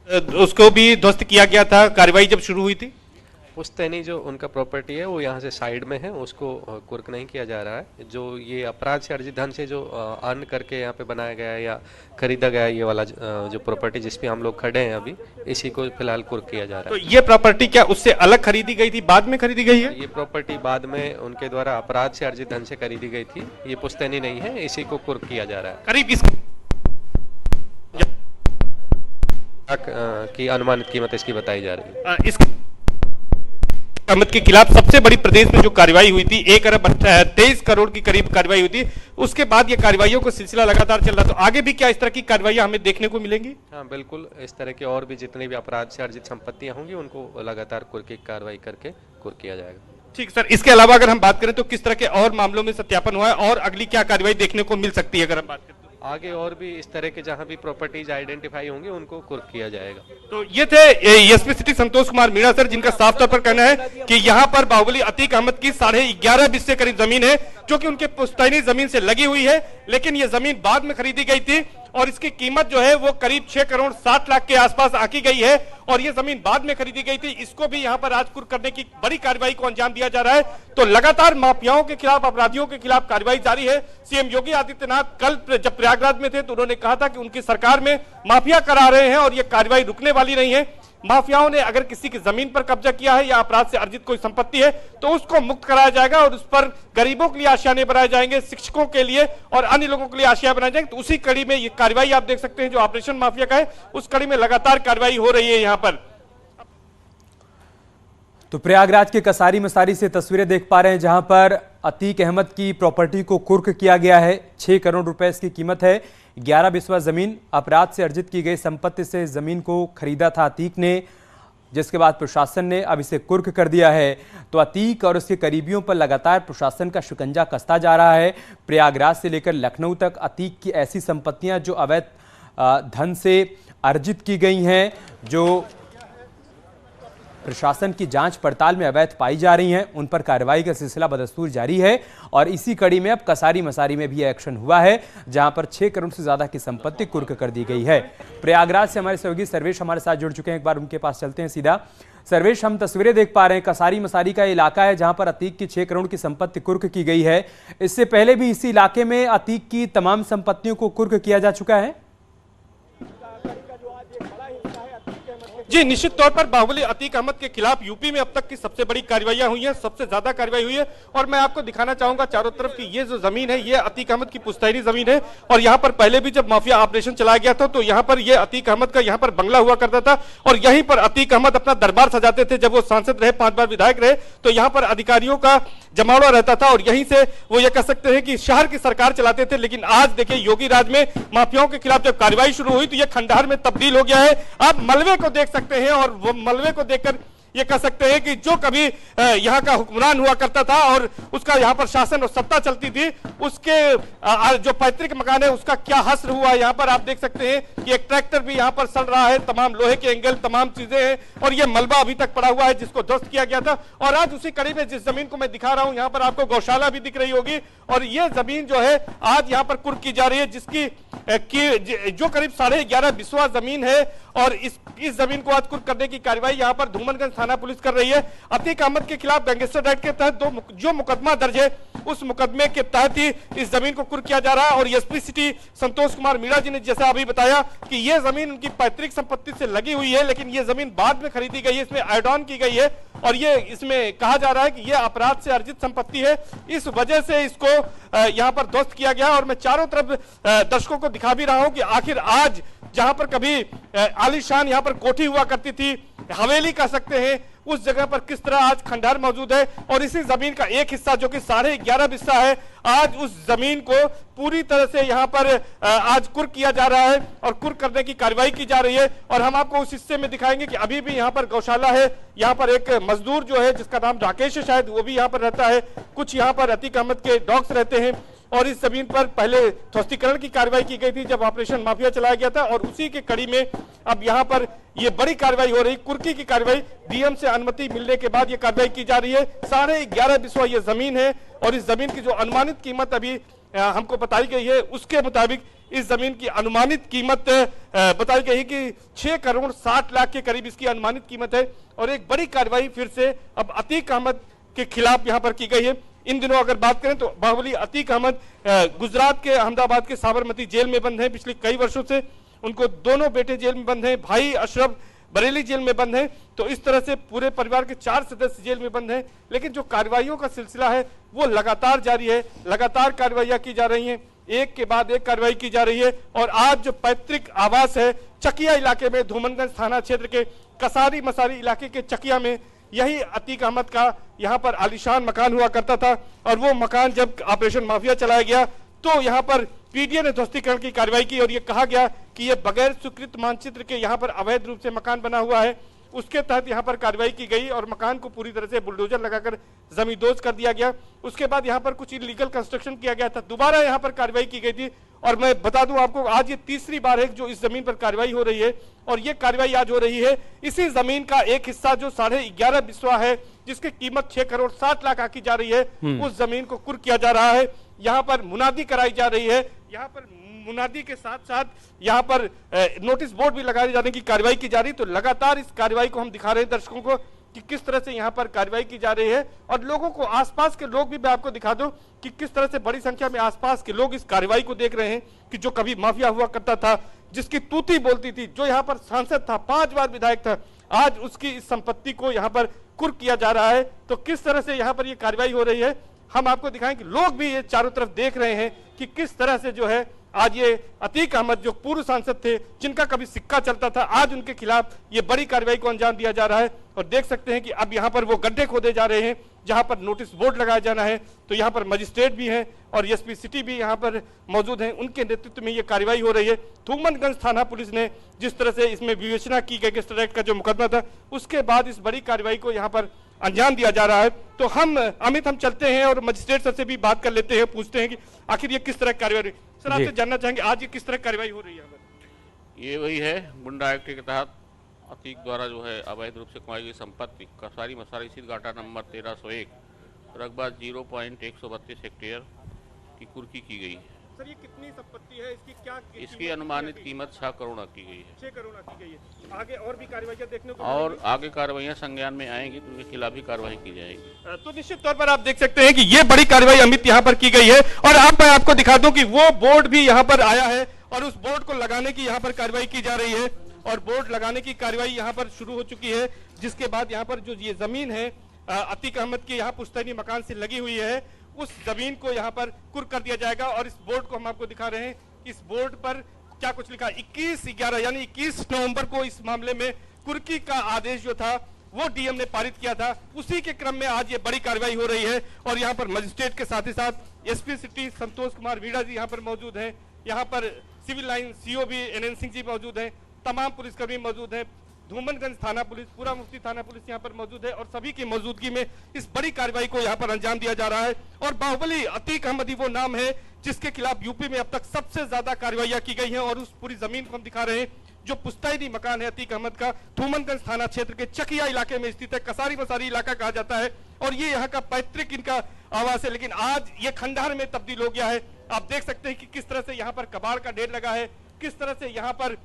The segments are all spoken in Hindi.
उसको भी ध्वस्त किया गया था कार्रवाई जब शुरू हुई थी। पुश्तैनी जो उनका प्रॉपर्टी है वो यहाँ से साइड में है, उसको कुर्क नहीं किया जा रहा है। जो ये अपराध से अर्जित धन से जो अर्न करके यहाँ पे बनाया गया है या खरीदा गया है, ये वाला जो प्रॉपर्टी जिस पे हम लोग खड़े हैं अभी, इसी को फिलहाल कुर्क किया जा रहा है। तो ये प्रॉपर्टी क्या उससे अलग खरीदी गई थी, बाद में खरीदी गई है? ये प्रॉपर्टी बाद में उनके द्वारा अपराध से अर्जित धन से खरीदी गई थी, ये पुश्तैनी नहीं है, इसी को कुर्क किया जा रहा है। करीब इस की अनुमानित कीमत इसकी बताई जा रही है। इस कीमत के खिलाफ सबसे बड़ी प्रदेश में जो कार्रवाई हुई थी 1 अरब 23 करोड़ की करीब कार्रवाई हुई थी, उसके बाद ये कार्रवाइयों का सिलसिला लगातार चल रहा। तो आगे भी क्या इस तरह की कार्रवाइयां हमें देखने को मिलेंगी? हाँ बिल्कुल, इस तरह के और भी जितने भी अपराध से अर्जित संपत्तियां होंगी उनको लगातार कुर्क की कार्रवाई करके कुर्क किया जाएगा। ठीक सर, इसके अलावा अगर हम बात करें तो किस तरह के और मामलों में सत्यापन हुआ है और अगली क्या कार्रवाई देखने को मिल सकती है अगर हम बात करें? आगे और भी इस तरह के जहां भी प्रॉपर्टीज आइडेंटिफाई होंगे उनको कुर्क किया जाएगा। तो ये थे SP city Santosh Kumar Meena sir, जिनका साफ तौर पर कहना है कि यहाँ पर बाहुबली अतीक अहमद की 11.5 बिस्से करीब जमीन है जो कि उनके पुश्तैनी जमीन से लगी हुई है, लेकिन ये जमीन बाद में खरीदी गई थी और इसकी कीमत जो है वो करीब 6 करोड़ 60 लाख के आसपास आकी गई है और ये जमीन बाद में खरीदी गई थी। इसको भी यहाँ पर आज कुर्क करने की बड़ी कार्रवाई को अंजाम दिया जा रहा है। तो लगातार माफियाओं के खिलाफ, अपराधियों के खिलाफ कार्रवाई जारी है। सीएम योगी आदित्यनाथ कल जब प्रयागराज में थे तो उन्होंने कहा था कि उनकी सरकार में माफिया करा रहे हैं और ये कार्रवाई रुकने वाली नहीं है। माफियाओं ने अगर किसी की जमीन पर कब्जा किया है या अपराध से अर्जित कोई संपत्ति है तो उसको मुक्त कराया जाएगा और उस पर गरीबों के लिए आशियाने बनाए जाएंगे, शिक्षकों के लिए और अन्य लोगों के लिए आशिया बनाए जाएंगे। तो उसी कड़ी में ये कार्रवाई आप देख सकते हैं जो ऑपरेशन माफिया का है, उस कड़ी में लगातार कार्रवाई हो रही है यहाँ पर। तो प्रयागराज के कसारी मसारी से तस्वीरें देख पा रहे हैं जहां पर अतीक अहमद की प्रॉपर्टी को कुर्क किया गया है। 6 करोड़ रुपए इसकी कीमत है। 11 बिस्वा जमीन अपराध से अर्जित की गई संपत्ति से जमीन को खरीदा था अतीक ने, जिसके बाद प्रशासन ने अब इसे कुर्क कर दिया है। तो अतीक और उसके करीबियों पर लगातार प्रशासन का शिकंजा कसता जा रहा है। प्रयागराज से लेकर लखनऊ तक अतीक की ऐसी संपत्तियां जो अवैध धन से अर्जित की गई हैं, जो प्रशासन की जांच पड़ताल में अवैध पाई जा रही हैं, उन पर कार्रवाई का सिलसिला बदस्तूर जारी है। और इसी कड़ी में अब कसारी मसारी में भी एक्शन हुआ है जहां पर 6 करोड़ से ज्यादा की संपत्ति कुर्क कर दी गई है। प्रयागराज से हमारे सहयोगी सर्वेश हमारे साथ जुड़ चुके हैं, एक बार उनके पास चलते हैं सीधा। सर्वेश, हम तस्वीरें देख पा रहे हैं, कसारी मसारी का इलाका है जहां पर अतीक की 6 करोड़ की संपत्ति कुर्क की गई है। इससे पहले भी इसी इलाके में अतीक की तमाम संपत्तियों को कुर्क किया जा चुका है। जी निश्चित तौर पर बाहुबली अतीक अहमद के खिलाफ यूपी में अब तक की सबसे बड़ी कार्रवाइयां हुई हैं, सबसे ज्यादा कार्रवाई हुई है। और मैं आपको दिखाना चाहूंगा चारों तरफ की ये जो जमीन है ये अतीक अहमद की पुश्तैनी जमीन है और यहाँ पर पहले भी जब माफिया ऑपरेशन चलाया गया था तो यहाँ पर ये अतीक अहमद का यहाँ पर बंगला हुआ करता था और यहीं पर अतीक अहमद अपना दरबार सजाते थे। जब वो सांसद रहे, 5 बार विधायक रहे, तो यहाँ पर अधिकारियों का जमावड़ा रहता था और यहीं से वो ये कह सकते हैं कि शहर की सरकार चलाते थे। लेकिन आज देखिए योगी राज में माफियाओं के खिलाफ जब कार्रवाई शुरू हुई तो ये खंडहर में तब्दील हो गया है। आप मलबे को देख सकते हैं और वो मलबे को देखकर ये कह सकते हैं कि जो कभी यहाँ का हुक्मरान हुआ करता था और उसका यहाँ पर शासन और सत्ता चलती थी, उसके जो पैतृक मकान है उसका क्या हश्र हुआ। यहाँ पर आप देख सकते हैं कि एक ट्रैक्टर भी यहाँ पर चल रहा है, तमाम लोहे के एंगल, तमाम चीजें हैं और ये मलबा अभी तक पड़ा हुआ है जिसको ध्वस्त किया गया था। और आज उसी कड़ी में जिस जमीन को मैं दिखा रहा हूँ यहाँ पर आपको गौशाला भी दिख रही होगी और ये जमीन जो है आज यहाँ पर कुर्क की जा रही है, जिसकी जो करीब 11.5 बिस्वा जमीन है और इस जमीन को आज कुर्क करने की कार्रवाई यहाँ पर धूमनगंज थाना पुलिस कर रही है। अतीक अहमद के खिलाफ गैंगस्टर एक्ट के तहत जो मुकदमा दर्ज है उस मुकदमे के तहत ही इस जमीन को कुर्क किया जा रहा है। और एसपी सिटी संतोष कुमार मीणा जी ने जैसा अभी बताया कि यह जमीन उनकी पैतृक संपत्ति से लगी हुई है, लेकिन यह जमीन बाद में खरीदी गई है, इसमें ऐड ऑन की गई है और ये इसमें कहा जा रहा है कि यह अपराध से अर्जित संपत्ति है, इस वजह से इसको यहाँ पर ध्वस्त किया गया। और मैं चारों तरफ दर्शकों को दिखा भी रहा हूं कि आखिर आज जहां पर कभी आलीशान यहाँ पर कोठी हुआ करती थी, हवेली कह सकते हैं, उस जगह पर किस तरह आज खंडहर मौजूद है। और इसी जमीन का एक हिस्सा जो कि 11.5 बिस्सा है, आज उस जमीन को पूरी तरह से यहाँ पर आज कुर्क किया जा रहा है और कुर्क करने की कार्रवाई की जा रही है। और हम आपको उस हिस्से में दिखाएंगे कि अभी भी यहाँ पर गौशाला है, यहाँ पर एक मजदूर जो है जिसका नाम राकेश है शायद, वो भी यहाँ पर रहता है, कुछ यहाँ पर अतीक अहमद के डॉग्स रहते हैं। और इस जमीन पर पहले ध्वस्तीकरण की कार्रवाई की गई थी जब ऑपरेशन माफिया चलाया गया था और उसी के कड़ी में अब यहाँ पर ये बड़ी कार्रवाई हो रही, कुर्की की कार्रवाई। डीएम से अनुमति मिलने के बाद ये कार्रवाई की जा रही है। 11.5 बिस्वा ये जमीन है और इस जमीन की जो अनुमानित कीमत अभी हमको बताई गई है, उसके मुताबिक इस जमीन की अनुमानित कीमत बताई गई है कि 6 करोड़ 60 लाख के करीब इसकी अनुमानित कीमत है। और एक बड़ी कार्रवाई फिर से अब अतीक अहमद के खिलाफ यहां पर की गई है। इन दिनों अगर बात करें तो बाहुबली अतीक अहमद गुजरात के अहमदाबाद के साबरमती जेल में बंद है पिछले कई वर्षों से। उनको दोनों बेटे जेल में बंद हैं, भाई अशरफ बरेली जेल में बंद है। तो इस तरह से पूरे परिवार के 4 सदस्य जेल में बंद हैं। लेकिन जो कार्रवाइयों का सिलसिला है वो लगातार जारी है, लगातार कार्रवाइयां की जा रही हैं, एक के बाद एक कार्रवाई की जा रही है। और आज जो पैतृक आवास है चकिया इलाके में, धूमनगंज थाना क्षेत्र के कसारी मसारी इलाके के चकिया में, यही अतीक अहमद का यहाँ पर आलीशान मकान हुआ करता था। और वो मकान जब ऑपरेशन माफिया चलाया गया तो यहाँ पर पीडीए ने ध्वस्तीकरण की कार्रवाई की और ये कहा गया कि ये बगैर स्वीकृत मानचित्र के यहाँ पर अवैध रूप से मकान बना हुआ है। उसके तहत यहाँ पर कार्रवाई की गई और मकान को पूरी तरह से बुलडोजर लगाकर जमींदोज कर दिया गया। उसके बाद यहाँ पर कुछ इलीगल कंस्ट्रक्शन किया गया था, दोबारा यहाँ पर कार्रवाई की गई थी। और मैं बता दूं आपको, आज ये तीसरी बार है जो इस जमीन पर कार्रवाई हो रही है। और ये कार्रवाई आज हो रही है इसी जमीन का एक हिस्सा जो 11.5 बिस्वा है, जिसकी कीमत 6 करोड़ 60 लाख आकी जा रही है, उस जमीन को कुर्क किया जा रहा है। यहाँ पर मुनादी कराई जा रही है, यहाँ पर मुनादी के साथ साथ यहाँ पर नोटिस बोर्ड भी लगाए जाने की कार्रवाई की जा रही है। तो लगातार इस कार्रवाई को हम दिखा रहे हैं दर्शकों को कि किस तरह से यहाँ पर कार्रवाई की जा रही है। और लोगों को, आसपास के लोग भी मैं आपको दिखा दूं कि किस तरह से बड़ी संख्या में आसपास के लोग इस कार्रवाई को देख रहे हैं कि जो कभी माफिया हुआ करता था, जिसकी तूती बोलती थी, जो यहाँ पर सांसद था, 5 बार विधायक था, आज उसकी इस संपत्ति को यहाँ पर कुर्क किया जा रहा है। तो किस तरह से यहाँ पर ये कार्रवाई हो रही है हम आपको दिखाएं कि लोग भी ये चारों तरफ देख रहे हैं कि किस तरह से जो है आज ये अतीक अहमद जो पूर्व सांसद थे, जिनका कभी सिक्का चलता था, आज उनके खिलाफ ये बड़ी कार्रवाई को अंजाम दिया जा रहा है। और देख सकते हैं कि अब यहाँ पर वो गड्ढे खोदे जा रहे हैं जहाँ पर नोटिस बोर्ड लगाया जाना है। तो यहाँ पर मजिस्ट्रेट भी हैं और एसपी सिटी भी यहाँ पर मौजूद हैं, उनके नेतृत्व में ये कार्रवाई हो रही है। धूमनगंज थाना पुलिस ने जिस तरह से इसमें विवेचना की गई, गैंगस्टर एक्ट का जो मुकदमा था, उसके बाद इस बड़ी कार्रवाई को यहाँ पर अंजाम दिया जा रहा है। तो हम चलते हैं और मजिस्ट्रेट सर से भी बात कर लेते हैं, पूछते हैं कि आखिर ये किस तरह की कार्रवाई। सर आपसे जानना चाहेंगे आज ये किस तरह कार्रवाई हो रही है? ये वही है, गुंडा एक्ट के तहत अतीक द्वारा जो है अवैध रूप से कमाई गई संपत्ति कसारी मसारी स्थित गाटा नंबर 1301 रकबा 0.132 हेक्टेयर की कुर्की की गई। सर ये कितनी संपत्ति है, इसकी अनुमानित कीमत 6 करोड़ की गई है। 6 करोड़ की गई है। आगे और भी कार्रवाइयां देखने को और आगे कार्रवाइयां संज्ञान में आएंगी तो उनके खिलाफ भी कार्रवाई की जाएगी। तो निश्चित तौर पर आप देख सकते हैं कि ये बड़ी कार्रवाई अमित यहाँ पर की गई है। और मैं आपको दिखा दूं कि वो बोर्ड भी यहाँ पर आया है और उस बोर्ड को लगाने की यहाँ पर कार्रवाई की जा रही है। और बोर्ड लगाने की कार्रवाई यहाँ पर शुरू हो चुकी है, जिसके बाद यहाँ पर जो ये जमीन है अतीक अहमद के यहाँ पुश्तैनी मकान से लगी हुई है, उस जमीन को यहाँ पर कुर्क कर दिया जाएगा। और इस बोर्ड को हम आपको दिखा रहे हैं, इस बोर्ड पर क्या कुछ लिखा, 21/11 यानी 21 नवंबर को इस मामले में कुर्की का आदेश जो था वो डीएम ने पारित किया था। उसी के क्रम में आज ये बड़ी कार्रवाई हो रही है। और यहाँ पर मजिस्ट्रेट के साथ ही साथ एसपी सिटी संतोष कुमार वीणा जी यहाँ पर मौजूद हैं, यहाँ पर सिविल लाइन सीओ भी एनएन सिंह जी मौजूद हैं, तमाम पुलिसकर्मी मौजूद हैं, धूमनगंज थाना पुलिस, पूरा मुफ्ती थाना पुलिस यहाँ पर मौजूद है। और सभी की मौजूदगी में इस बड़ी कार्रवाई को यहाँ पर अंजाम दिया जा रहा है। और बाहुबली अतीक अहमद वो नाम है जिसके खिलाफ यूपी में अब तक सबसे ज्यादा कार्रवाइयां की गई हैं। और उस पूरी जमीन को हम दिखा रहे हैं जो पुश्तैनी मकान है अतीक अहमद का, धूमनगंज थाना क्षेत्र के चकिया इलाके में स्थित है, कसारी मसारी इलाका कहा जाता है। और ये यहाँ का पैतृक इनका आवास है, लेकिन आज ये खंडहर में तब्दील हो गया है। आप देख सकते हैं कि किस तरह से यहाँ पर कबाड़ का ढेर लगा है, किस तरह से यहाँ पर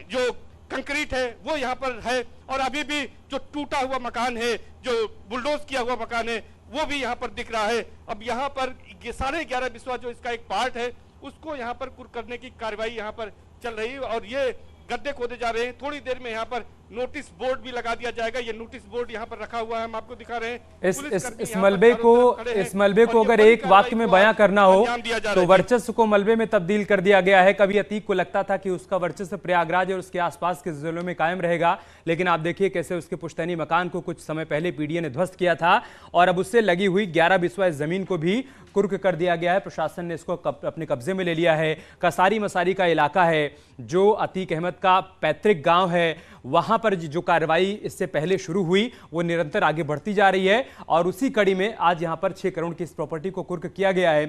जो कंक्रीट है वो यहाँ पर है। और अभी भी जो टूटा हुआ मकान है, जो बुलडोज किया हुआ मकान है, वो भी यहाँ पर दिख रहा है। अब यहाँ पर 11.5 बिस्वा जो इसका एक पार्ट है, उसको यहाँ पर कुर्क करने की कार्रवाई यहाँ पर चल रही है। और ये गड्ढे खोदे जा रहे हैं। थोड़ी देर में यहाँ पर नोटिस बोर्ड भी लगा दिया जाएगा। ये नोटिस बोर्ड यहाँ पर रखा हुआ है, हम आपको दिखा रहे हैं। इस मलबे को अगर एक वाक्य में बयां करना हो तो वर्चस्व को मलबे में तब्दील कर दिया गया है। कभी अतीक को लगता था कि उसका वर्चस्व प्रयागराज और उसके आसपास के जिलों में कायम रहेगा, लेकिन आप देखिए कैसे उसके पुश्तैनी मकान को कुछ समय पहले पीडीए ने ध्वस्त किया था और अब उससे लगी हुई 11 बिस्वा इस जमीन को भी कुर्क कर दिया गया है। प्रशासन ने इसको अपने कब्जे में ले लिया है। कसारी मसारी का इलाका है जो अतीक अहमद का पैतृक गांव है, वहां पर जो कार्रवाई इससे पहले शुरू हुई वो निरंतर आगे बढ़ती जा रही है। और उसी कड़ी में आज यहां पर 6 करोड़ की इस प्रॉपर्टी को कुर्क किया गया है।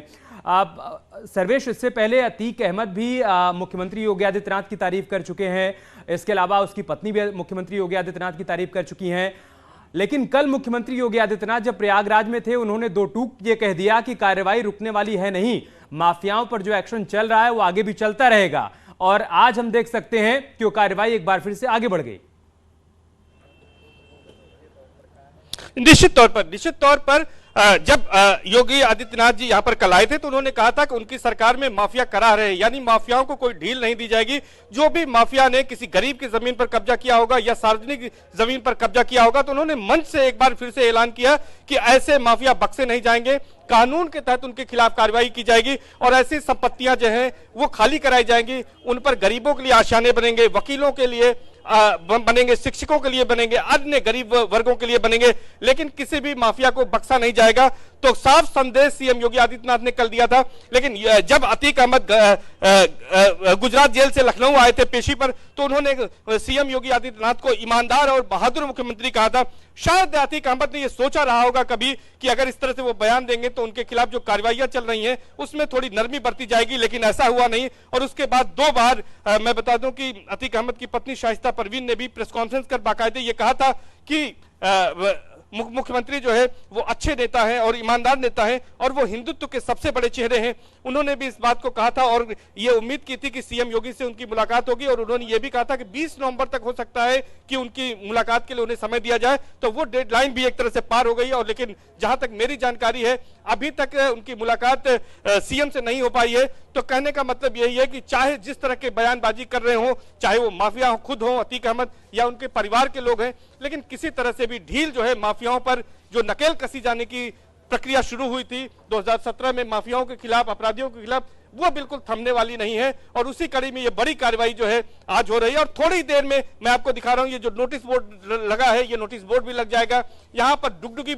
सर्वेश, इससे पहले अतीक अहमद भी मुख्यमंत्री योगी आदित्यनाथ की तारीफ कर चुके हैं, इसके अलावा उसकी पत्नी भी मुख्यमंत्री योगी आदित्यनाथ की तारीफ कर चुकी हैं। लेकिन कल मुख्यमंत्री योगी आदित्यनाथ जब प्रयागराज में थे, उन्होंने दो टूक ये कह दिया कि कार्रवाई रुकने वाली है नहीं, माफियाओं पर जो एक्शन चल रहा है वो आगे भी चलता रहेगा। और आज हम देख सकते हैं कि वो कार्रवाई एक बार फिर से आगे बढ़ गई। निश्चित तौर पर जब योगी आदित्यनाथ जी यहां पर कल आए थे तो उन्होंने कहा था कि उनकी सरकार में माफिया करा रहे, यानी माफियाओं को कोई ढील नहीं दी जाएगी। जो भी माफिया ने किसी गरीब की जमीन पर कब्जा किया होगा या सार्वजनिक जमीन पर कब्जा किया होगा, तो उन्होंने मंच से एक बार फिर से ऐलान किया कि ऐसे माफिया बख्शे नहीं जाएंगे, कानून के तहत उनके खिलाफ कार्रवाई की जाएगी और ऐसी संपत्तियां जो हैं वो खाली कराई जाएंगी। उन पर गरीबों के लिए आशाने बनेंगे, वकीलों के लिए बनेंगे, शिक्षकों के लिए बनेंगे, अन्य गरीब वर्गों के लिए बनेंगे, लेकिन किसी भी माफिया को बख्शा नहीं जाएगा। तो साफ संदेश सीएम योगी आदित्यनाथ ने कल दिया था। लेकिन जब अतीक अहमद गुजरात जेल से लखनऊ आए थे पेशी पर, तो उन्होंने सीएम योगी आदित्यनाथ को ईमानदार और बहादुर मुख्यमंत्री कहा था। शायद अतीक अहमद ने यह सोचा रहा होगा कभी कि अगर इस तरह से वो बयान देंगे तो उनके खिलाफ जो कार्रवाइयां चल रही हैं उसमें थोड़ी नरमी बरती जाएगी, लेकिन ऐसा हुआ नहीं। और उसके बाद दो बार मैं बता दूं कि अतीक अहमद की पत्नी शाइस्ता परवीन ने भी प्रेस कॉन्फ्रेंस कर बाकायदे ये कहा था कि मुख्यमंत्री जो है वो अच्छे नेता हैं और ईमानदार नेता हैं और वो हिंदुत्व के सबसे बड़े चेहरे हैं। उन्होंने भी इस बात को कहा था और ये उम्मीद की थी कि सीएम योगी से उनकी मुलाकात होगी और उन्होंने ये भी कहा था कि 20 नवंबर तक हो सकता है कि उनकी मुलाकात के लिए उन्हें समय दिया जाए। तो वो डेडलाइन भी एक तरह से पार हो गई है। और लेकिन जहां तक मेरी जानकारी है अभी तक उनकी मुलाकात सीएम से नहीं हो पाई है। तो कहने का मतलब यही है कि चाहे जिस तरह के बयानबाजी कर रहे हो, चाहे वो माफिया खुद हो अतीक अहमद या उनके परिवार के लोग हैं, लेकिन किसी तरह से भी ढील जो है माफियाओं पर जो नकेल कसी जाने की प्रक्रिया शुरू हुई थी 2017 में माफियाओं के खिलाफ, अपराधियों के खिलाफ, वो बिल्कुल थमने वाली नहीं है। और उसी कड़ी में ये बड़ी कार्रवाई जो है आज हो रही है। और थोड़ी देर में मैं आपको दिखा रहा हूं ये जो नोटिस बोर्ड लगा है, ये नोटिस बोर्ड भी लग जाएगा। यहां पर डुगडुगी